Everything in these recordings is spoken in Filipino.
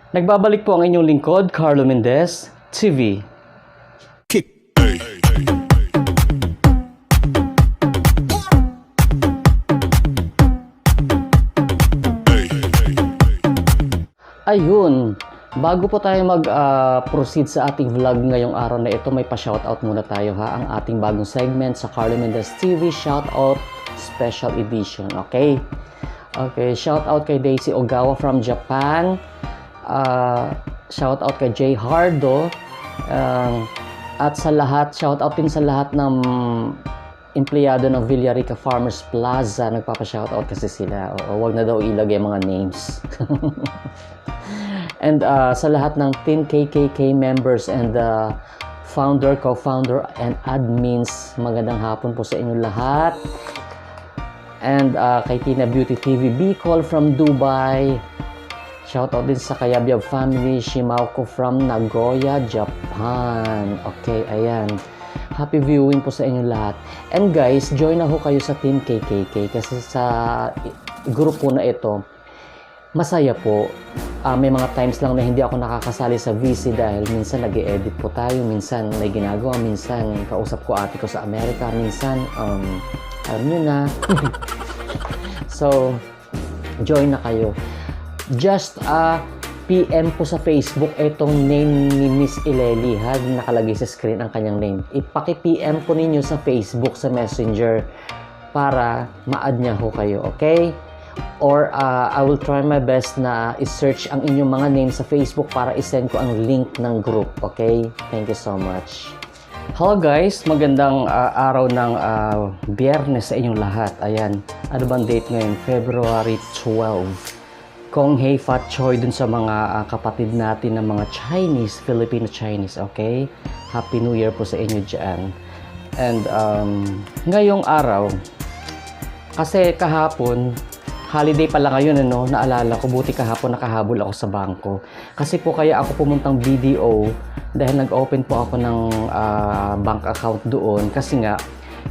Nagbabalik po ang inyong lingkod, Carlo Mendez, TV. Ayun, bago po tayo mag-proceed sa ating vlog ngayong araw na ito, may pa-shoutout muna tayo ha, ang ating bagong segment sa Carlo Mendez TV, Shoutout Special Edition, okay? Okay, shoutout kay Daisy Ogawa from Japan, shoutout kay Jay Hardo, at sa lahat, shoutout din sa lahat ng empleyado ng Villarica Farmers Plaza, nagpapa-shoutout kasi sila, wag na daw ilagay mga names. And sa lahat ng Team KKK members and founder, co-founder, and admins, magandang hapon po sa inyo lahat. And kay Tina Beauty TV Bicol from Dubai. Shoutout din sa Kayabyab family, Shimauko from Nagoya, Japan. Okay, ayan. Happy viewing po sa inyo lahat. And guys, join na ho kayo sa Team KKK kasi sa group po na ito, masaya po. May mga times lang na hindi ako nakakasali sa VC dahil minsan nag-e-edit po tayo, minsan may ginagawa, minsan kausap ko ate ko sa Amerika, minsan alam nyo na. So, join na kayo. Just PM po sa Facebook itong name ni Miss Ileli ha, nakalagay sa screen ang kanyang name. Ipaki-PM po ninyo sa Facebook, sa Messenger para ma-add niya ho kayo, okay? Or I will try my best na i-search ang inyong mga names sa Facebook para i-send ko ang link ng group. Okay? Thank you so much. Hello guys, magandang araw ng Biyernes sa inyong lahat. Ayan, ano bang date ngayon? February 12. Kong Hei Fat Choi dun sa mga kapatid natin ng mga Chinese, Filipino Chinese. Okay? Happy New Year po sa inyo dyan. And ngayong araw, kasi kahapon, holiday pala ngayon, ano, naalala ko, buti kahapon nakahabol ako sa bangko. Kasi po kaya ako pumuntang BDO dahil nag-open po ako ng bank account doon. Kasi nga,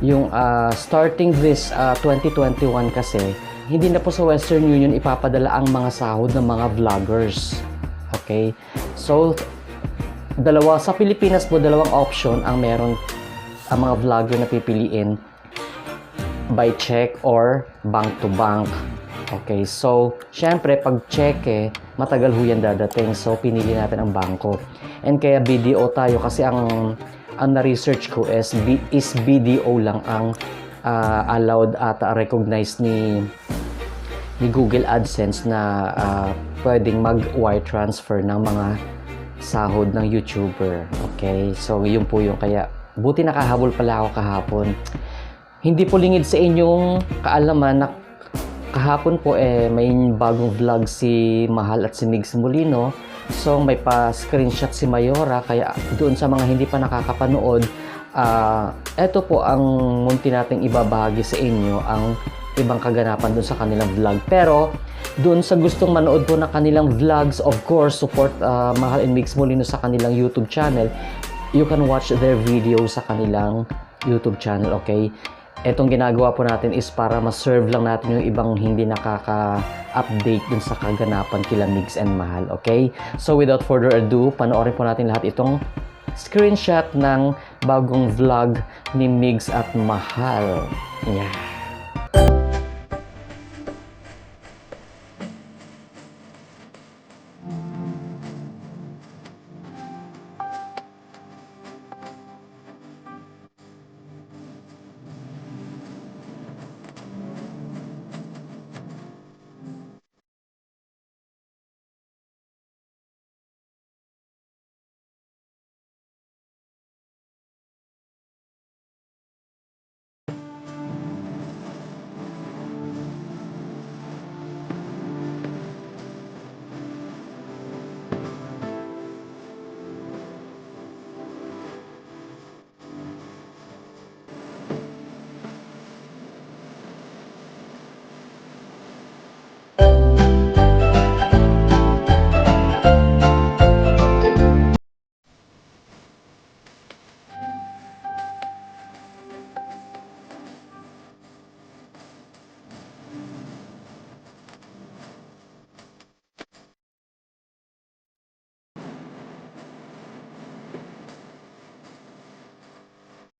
yung starting this 2021 kasi, hindi na po sa Western Union ipapadala ang mga sahod ng mga vloggers. Okay? So, sa Pilipinas po, dalawang option ang meron ang mga vlogger na pipiliin, by check or bank to bank. Okay, so, syempre, pag cheque, matagal ho yan dadating. So, pinili natin ang bangko. And kaya BDO tayo kasi ang na-research ko is BDO lang ang allowed at recognized ni Google AdSense na pwedeng mag-wire transfer ng mga sahod ng YouTuber. Okay, so, yun po yung kaya. Buti nakahabol pala ako kahapon. Hindi po lingid sa inyong kaalaman na kahapon po may bagong vlog si Mahal at si Migs Molino. So may pa-screenshot si Mayora, kaya doon sa mga hindi pa nakakapanood, eto po ang munti nating ibabahagi sa inyo, ang ibang kaganapan doon sa kanilang vlog. Pero doon sa gustong manood po na kanilang vlogs, of course, support Mahal and Migs Molino sa kanilang YouTube channel. You can watch their video sa kanilang YouTube channel, okay? Etong ginagawa po natin is para ma-serve lang natin yung ibang hindi nakaka-update dun sa kaganapan kila Migs and Mahal, okay? So without further ado, panoorin po natin lahat itong screenshot ng bagong vlog ni Migs at Mahal. Yeah.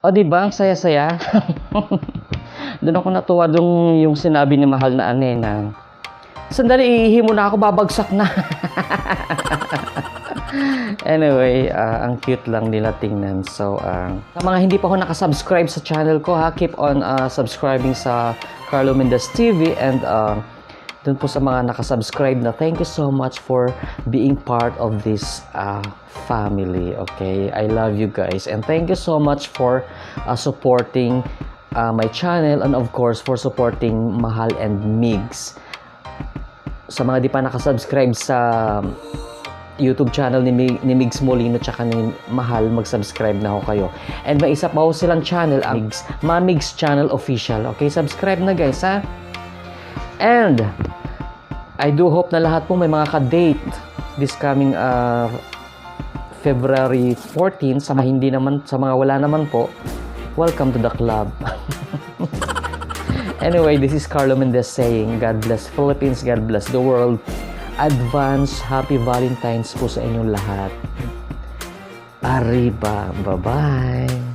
O, di ba? Ang saya-saya. Doon ako natuwa yung sinabi ni mahal na ane na, sandali, iihi muna ako, babagsak na. Anyway, ang cute lang nila tingnan. So, sa mga hindi pa ako nakasubscribe sa channel ko, ha, keep on subscribing sa Carlo Mendez TV. And dun po sa mga nakasubscribe na, thank you so much for being part of this family. Okay, I love you guys. And thank you so much for supporting my channel, and of course for supporting Mahal and Migs. Sa mga di pa nakasubscribe sa YouTube channel ni Migs Molino tsaka ni Mahal, mag-subscribe na ho kayo. And may isa pa ho silang channel, ang Mamigs Channel Official. Okay, subscribe na guys, ha. And I do hope na lahat po may mga ka-date this coming February 14. Sa mga hindi naman, sa mga wala naman po, welcome to the club. Anyway, this is Carlo Mendez saying, God bless Philippines, God bless the world. Advance Happy Valentine's po sa inyong lahat. Arriba, bye-bye.